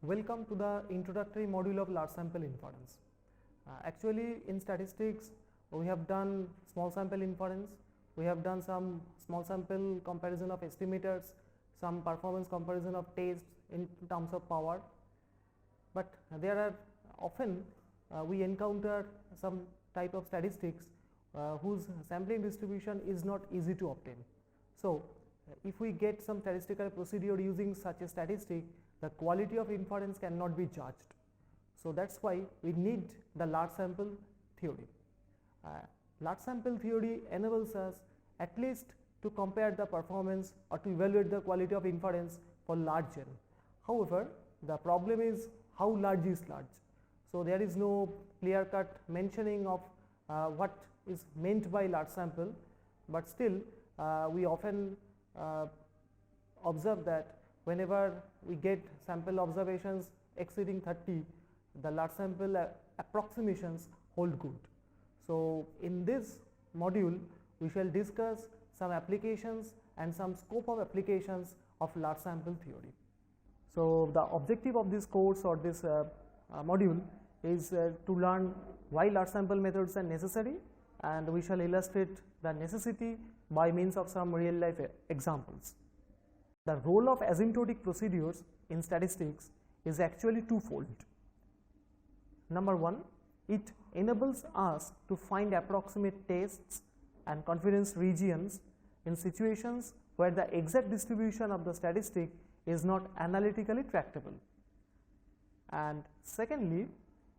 Welcome to the introductory module of large sample inference. Actually, in statistics, we have done small sample inference, we have done some small sample comparison of estimators, some performance comparison of tests in terms of power, but there are often we encounter some type of statistics whose sampling distribution is not easy to obtain. So, if we get some statistical procedure using such a statistic, the quality of inference cannot be judged. So, that is why we need the large sample theory. Large sample theory enables us at least to compare the performance or to evaluate the quality of inference for large N. However, the problem is how large is large. So, there is no clear cut mentioning of what is meant by large sample, but still we often observe that whenever we get sample observations exceeding 30, the large sample approximations hold good. So, in this module we shall discuss some applications and some scope of applications of large sample theory. So, the objective of this course or this module is to learn why large sample methods are necessary, and we shall illustrate the necessity by means of some real life examples. The role of asymptotic procedures in statistics is actually twofold. Number one, it enables us to find approximate tests and confidence regions in situations where the exact distribution of the statistic is not analytically tractable. And secondly,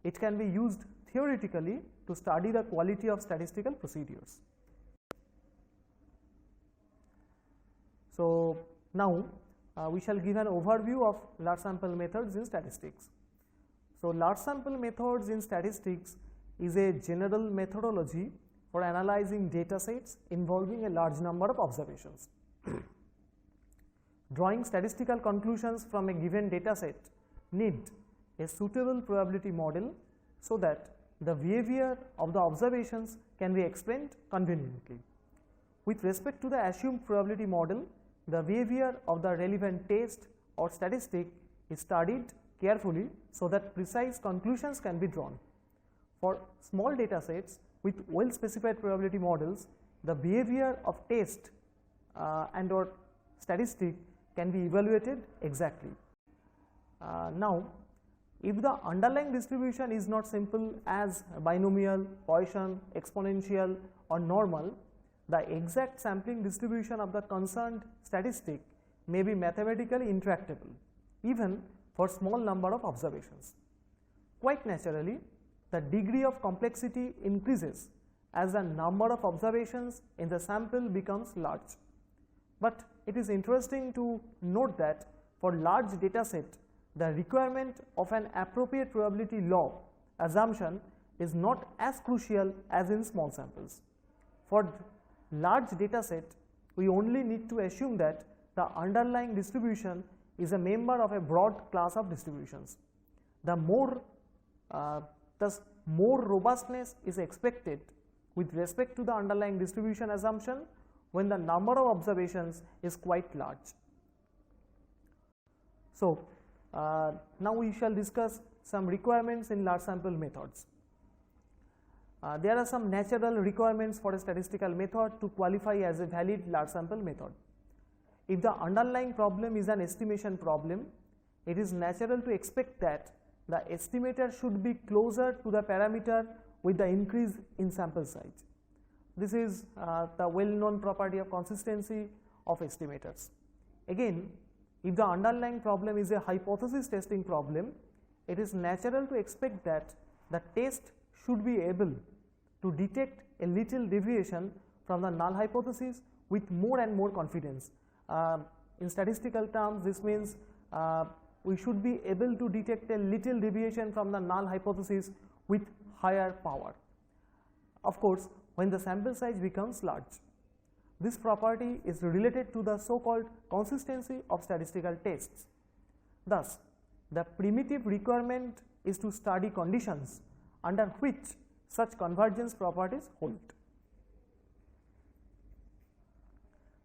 it can be used theoretically to study the quality of statistical procedures. So, now we shall give an overview of large sample methods in statistics. So, large sample methods in statistics is a general methodology for analyzing data sets involving a large number of observations. Drawing statistical conclusions from a given data set need a suitable probability model so that the behavior of the observations can be explained conveniently. With respect to the assumed probability model, the behavior of the relevant test or statistic is studied carefully so that precise conclusions can be drawn. For small data sets with well specified probability models, the behavior of test and or statistic can be evaluated exactly. Now, if the underlying distribution is not simple as binomial, Poisson, exponential or normal, the exact sampling distribution of the concerned statistic may be mathematically intractable, even for small number of observations. Quite naturally, the degree of complexity increases as the number of observations in the sample becomes large. But it is interesting to note that for large data set, the requirement of an appropriate probability law assumption is not as crucial as in small samples. For large data set, we only need to assume that the underlying distribution is a member of a broad class of distributions. Thus more robustness is expected with respect to the underlying distribution assumption when the number of observations is quite large. So, now we shall discuss some requirements in large sample methods. There are some natural requirements for a statistical method to qualify as a valid large sample method. If the underlying problem is an estimation problem, it is natural to expect that the estimator should be closer to the parameter with the increase in sample size. This is the well known property of consistency of estimators. Again, if the underlying problem is a hypothesis testing problem, it is natural to expect that the test should be able to detect a little deviation from the null hypothesis with more and more confidence. In statistical terms, this means we should be able to detect a little deviation from the null hypothesis with higher power. Of course, when the sample size becomes large. This property is related to the so-called consistency of statistical tests. Thus, the primitive requirement is to study conditions under which such convergence properties hold.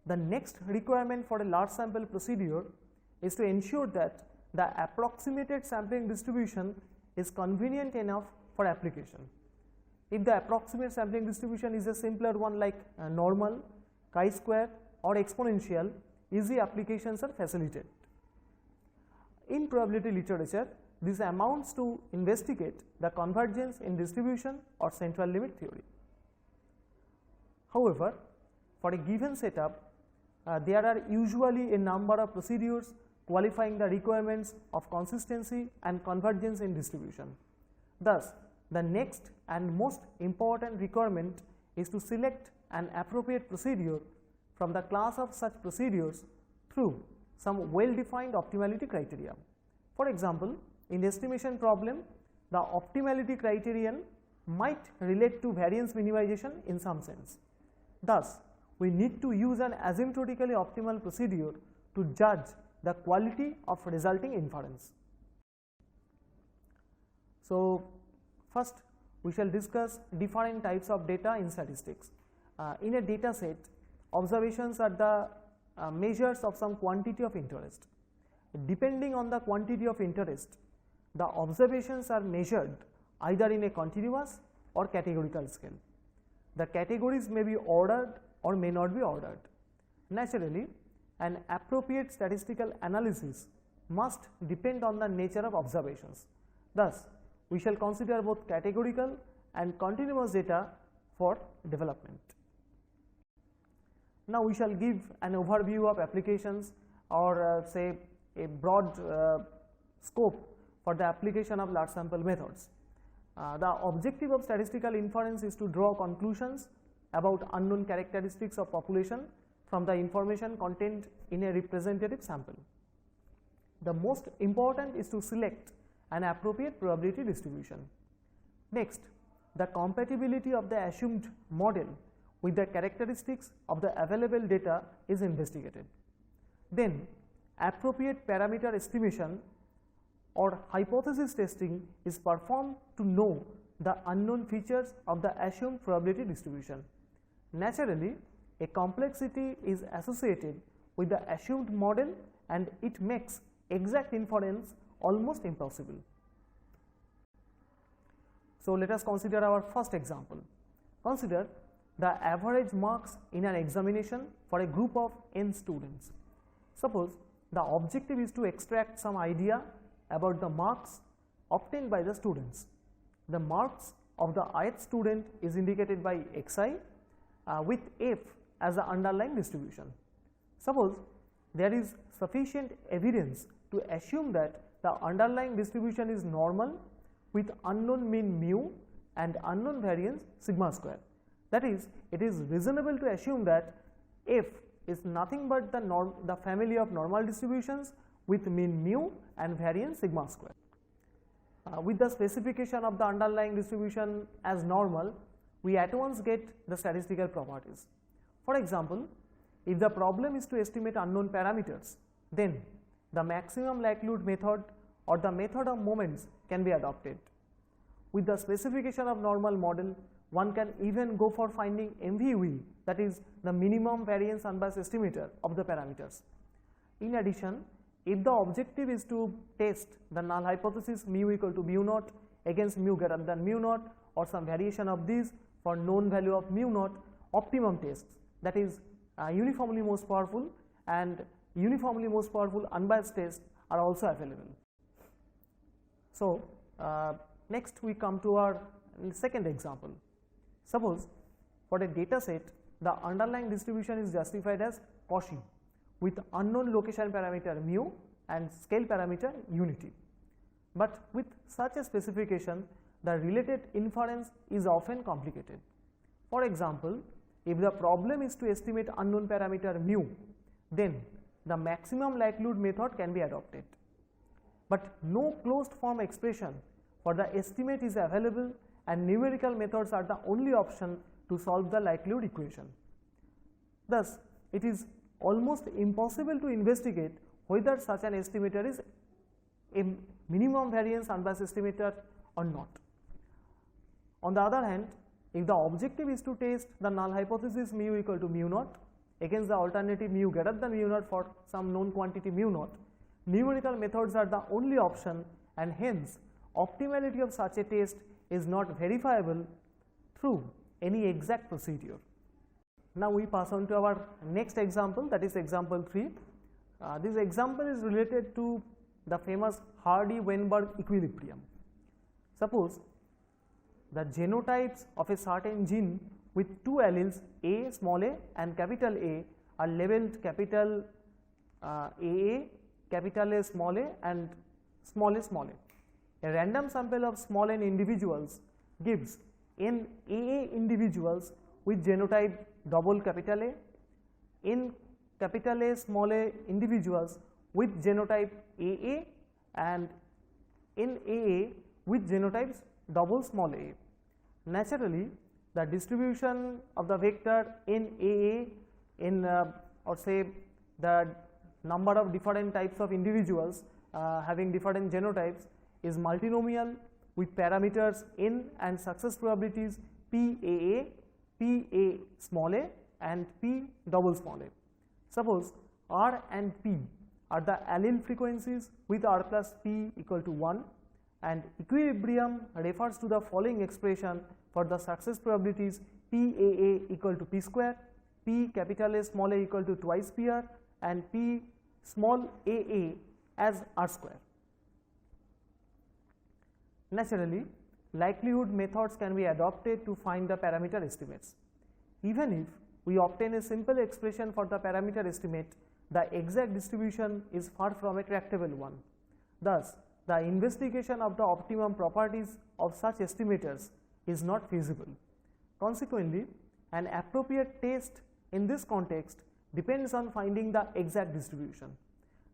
The next requirement for a large sample procedure is to ensure that the approximated sampling distribution is convenient enough for application. If the approximate sampling distribution is a simpler one like normal, chi-square or exponential, easy applications are facilitated. In probability literature, this amounts to investigate the convergence in distribution or central limit theory. However, for a given setup, there are usually a number of procedures qualifying the requirements of consistency and convergence in distribution. Thus, the next and most important requirement is to select an appropriate procedure from the class of such procedures through some well-defined optimality criteria. For example, in the estimation problem, the optimality criterion might relate to variance minimization in some sense. Thus, we need to use an asymptotically optimal procedure to judge the quality of resulting inference. So, first we shall discuss different types of data in statistics. In a data set, observations are the measures of some quantity of interest. Depending on the quantity of interest, the observations are measured either in a continuous or categorical scale. The categories may be ordered or may not be ordered. Naturally, an appropriate statistical analysis must depend on the nature of observations. Thus, we shall consider both categorical and continuous data for development. Now, we shall give an overview of applications or say a broad scope for the application of large sample methods. The objective of statistical inference is to draw conclusions about unknown characteristics of population from the information contained in a representative sample. The most important is to select an appropriate probability distribution. Next, the compatibility of the assumed model with the characteristics of the available data is investigated. Then, appropriate parameter estimation or hypothesis testing is performed to know the unknown features of the assumed probability distribution. Naturally, a complexity is associated with the assumed model and it makes exact inference almost impossible. So, let us consider our first example. Consider the average marks in an examination for a group of n students. Suppose the objective is to extract some idea about the marks obtained by the students. The marks of the ith student is indicated by xi with f as the underlying distribution. Suppose there is sufficient evidence to assume that the underlying distribution is normal with unknown mean mu and unknown variance sigma square. That is, it is reasonable to assume that f is nothing but the family of normal distributions with mean mu and variance sigma square. With the specification of the underlying distribution as normal, we at once get the statistical properties. For example, if the problem is to estimate unknown parameters, then the maximum likelihood method or the method of moments can be adopted. With the specification of normal model, one can even go for finding MVV, that is the minimum variance unbiased estimator of the parameters. In addition, if the objective is to test the null hypothesis mu equal to mu naught against mu greater than mu naught or some variation of these for known value of mu naught, optimum tests, that is uniformly most powerful and uniformly most powerful unbiased tests are also available. So, next we come to our second example. Suppose for a data set, the underlying distribution is justified as Cauchy with unknown location parameter mu and scale parameter unity. But with such a specification, the related inference is often complicated. For example, if the problem is to estimate unknown parameter mu, then the maximum likelihood method can be adopted. But no closed form expression for the estimate is available and numerical methods are the only option to solve the likelihood equation. Thus, it is almost impossible to investigate whether such an estimator is a minimum variance unbiased estimator or not. On the other hand, if the objective is to test the null hypothesis mu equal to mu naught against the alternative mu greater than mu naught for some known quantity mu naught, Numerical methods are the only option, and hence optimality of such a test is not verifiable through any exact procedure. Now we pass on to our next example, that is example 3. This example is related to the famous Hardy-Weinberg equilibrium. Suppose the genotypes of a certain gene with two alleles A, small a and capital A are labeled capital AA, capital A, small a and small a, small a. A random sample of small n individuals gives n AA individuals with genotype double capital A, n capital A, small a individuals with genotype AA and n AA with genotypes double small a. Naturally, the distribution of the vector n AA in or say the number of different types of individuals having different genotypes is multinomial with parameters n and success probabilities PAA, PA small a and P double small a. Suppose R and P are the allele frequencies with R plus P equal to 1, and equilibrium refers to the following expression for the success probabilities PAA equal to P square, P capital A small a equal to twice PR and P small aa as R square. Naturally, likelihood methods can be adopted to find the parameter estimates. Even if we obtain a simple expression for the parameter estimate, the exact distribution is far from a tractable one. Thus, the investigation of the optimum properties of such estimators is not feasible. Consequently, an appropriate test in this context depends on finding the exact distribution.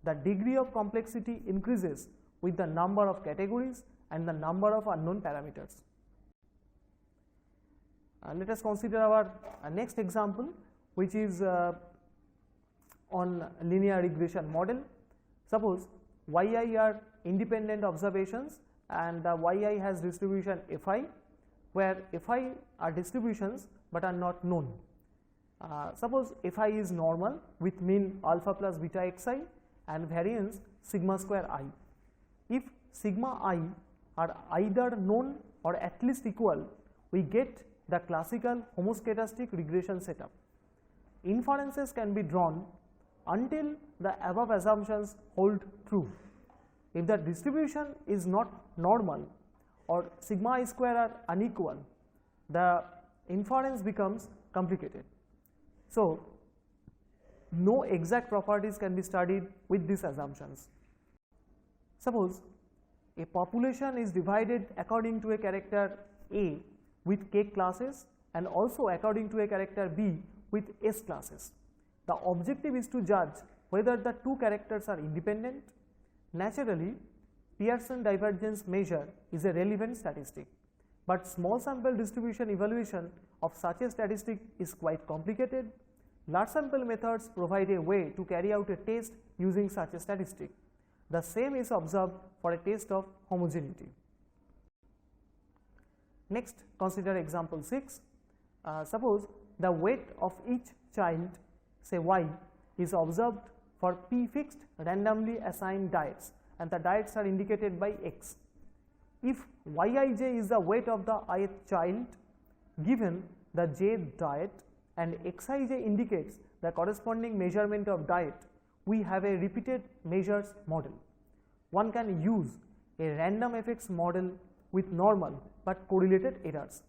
The degree of complexity increases with the number of categories and the number of unknown parameters. Let us consider our next example, which is on linear regression model. Suppose yi are independent observations and the yi has distribution fi, where fi are distributions but are not known. Suppose fi is normal with mean alpha plus beta xi and variance sigma square I. If sigma I are either known or at least equal, we get the classical homoscedastic regression setup. Inferences can be drawn until the above assumptions hold true. If the distribution is not normal or sigma I square are unequal, the inference becomes complicated. So, no exact properties can be studied with these assumptions. Suppose a population is divided according to a character A with k classes and also according to a character B with S classes. The objective is to judge whether the two characters are independent. Naturally, Pearson divergence measure is a relevant statistic, but small sample distribution evaluation of such a statistic is quite complicated. Large sample methods provide a way to carry out a test using such a statistic. The same is observed for a test of homogeneity. Next, consider example 6. Suppose the weight of each child, say y, is observed for p fixed randomly assigned diets and the diets are indicated by x. If yij is the weight of the ith child given the jth diet and xij indicates the corresponding measurement of diet, we have a repeated measures model. One can use a random effects model with normal but correlated errors.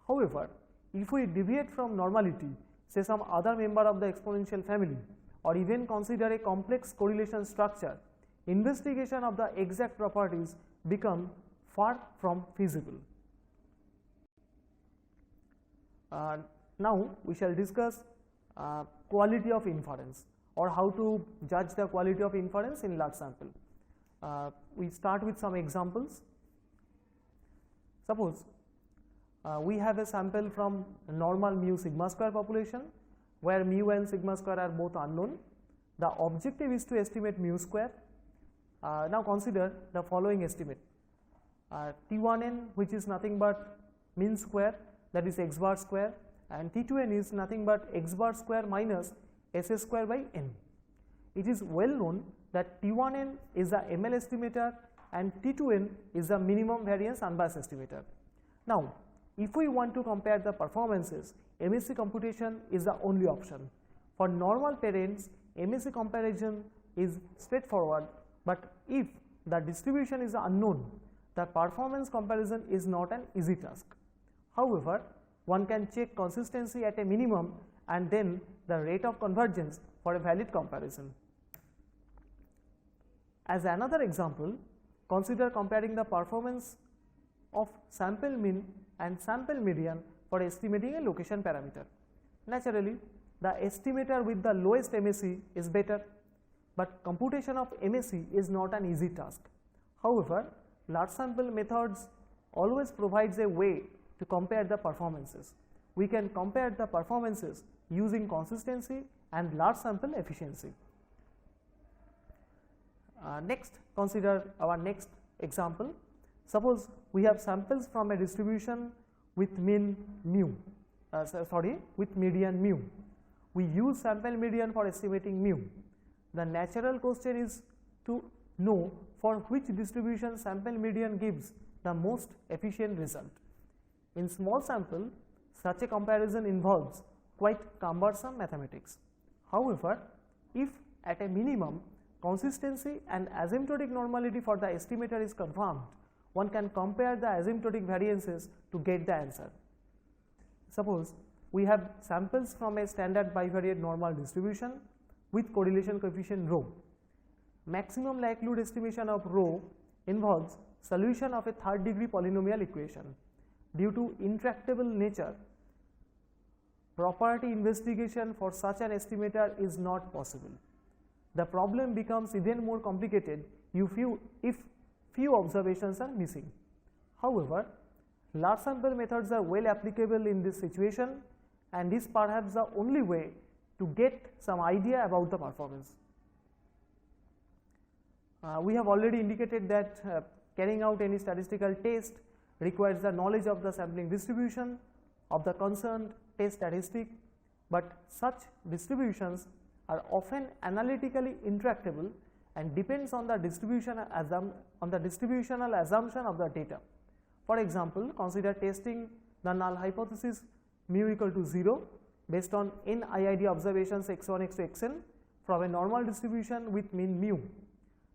However, if we deviate from normality, say some other member of the exponential family, or even consider a complex correlation structure, investigation of the exact properties become far from feasible. Now we shall discuss quality of inference, or how to judge the quality of inference in large sample. We start with some examples. Suppose we have a sample from normal mu sigma square population where mu and sigma square are both unknown. The objective is to estimate mu square. Now consider the following estimate. T1n, which is nothing but mean square, that is x bar square, and T2n is nothing but x bar square minus s square by n. It is well known that T1n is the ML estimator and T2n is the minimum variance unbiased estimator. Now, if we want to compare the performances, MSE computation is the only option. For normal parents, MSE comparison is straightforward, but if the distribution is unknown, the performance comparison is not an easy task. However, one can check consistency at a minimum and then the rate of convergence for a valid comparison. As another example, consider comparing the performance of sample mean and sample median for estimating a location parameter. Naturally, the estimator with the lowest MSE is better, but computation of MSE is not an easy task. However, large sample methods always provides a way to compare the performances. We can compare the performances using consistency and large sample efficiency. Next, consider our next example. Suppose we have samples from a distribution with mean mu, with median mu. We use sample median for estimating mu. The natural question is to know for which distribution sample median gives the most efficient result. In small sample, such a comparison involves quite cumbersome mathematics. However, if at a minimum consistency and asymptotic normality for the estimator is confirmed, one can compare the asymptotic variances to get the answer. Suppose we have samples from a standard bivariate normal distribution with correlation coefficient rho. Maximum likelihood estimation of rho involves solution of a third degree polynomial equation. Due to intractable nature, property investigation for such an estimator is not possible. The problem becomes even more complicated if few observations are missing. However, large sample methods are well applicable in this situation, and is perhaps the only way to get some idea about the performance. We have already indicated that carrying out any statistical test requires the knowledge of the sampling distribution of the concerned test statistic, but such distributions are often analytically intractable and depends on the distributional assumption of the data. For example, consider testing the null hypothesis mu equal to 0 based on n IID observations x1, x2, xn from a normal distribution with mean mu.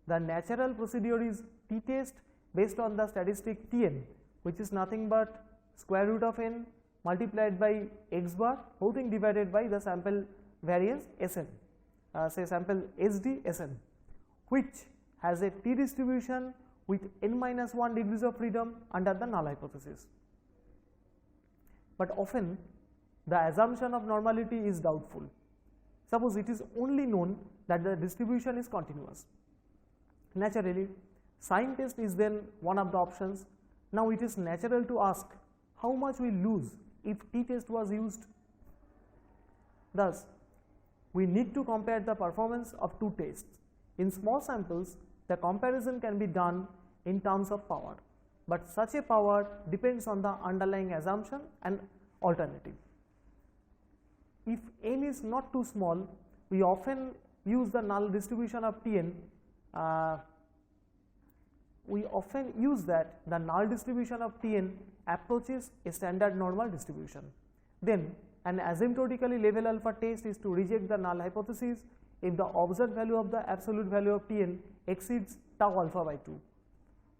The natural procedure is t-test based on the statistic Tn, which is nothing but square root of n multiplied by x bar, whole thing divided by the sample variance Sn, say sample SD Sn, which has a t distribution with n-1 degrees of freedom under the null hypothesis. But often the assumption of normality is doubtful. Suppose it is only known that the distribution is continuous. Naturally, sign test is then one of the options. Now it is natural to ask how much we lose if t-test was used. Thus, we need to compare the performance of two tests. In small samples, the comparison can be done in terms of power, but such a power depends on the underlying assumption and alternative. If n is not too small, we often use the null distribution of Tn. We often use that the null distribution of Tn approaches a standard normal distribution. Then an asymptotically level alpha test is to reject the null hypothesis if the observed value of the absolute value of Tn exceeds tau alpha by 2.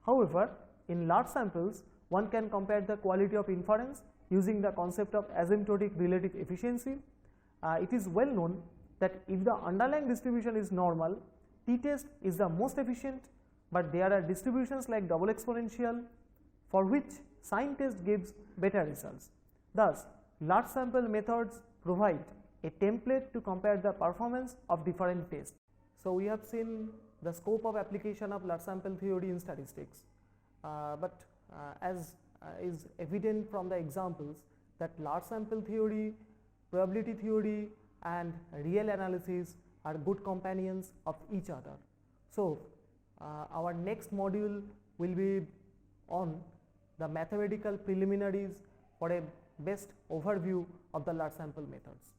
However, in large samples, one can compare the quality of inference using the concept of asymptotic relative efficiency. It is well known that if the underlying distribution is normal, t-test is the most efficient, but there are distributions like double exponential for which sign test gives better results. Thus, large sample methods provide a template to compare the performance of different tests. So, we have seen the scope of application of large sample theory in statistics, as is evident from the examples that large sample theory, probability theory and real analysis are good companions of each other. So, our next module will be on the mathematical preliminaries for a best overview of the large sample methods.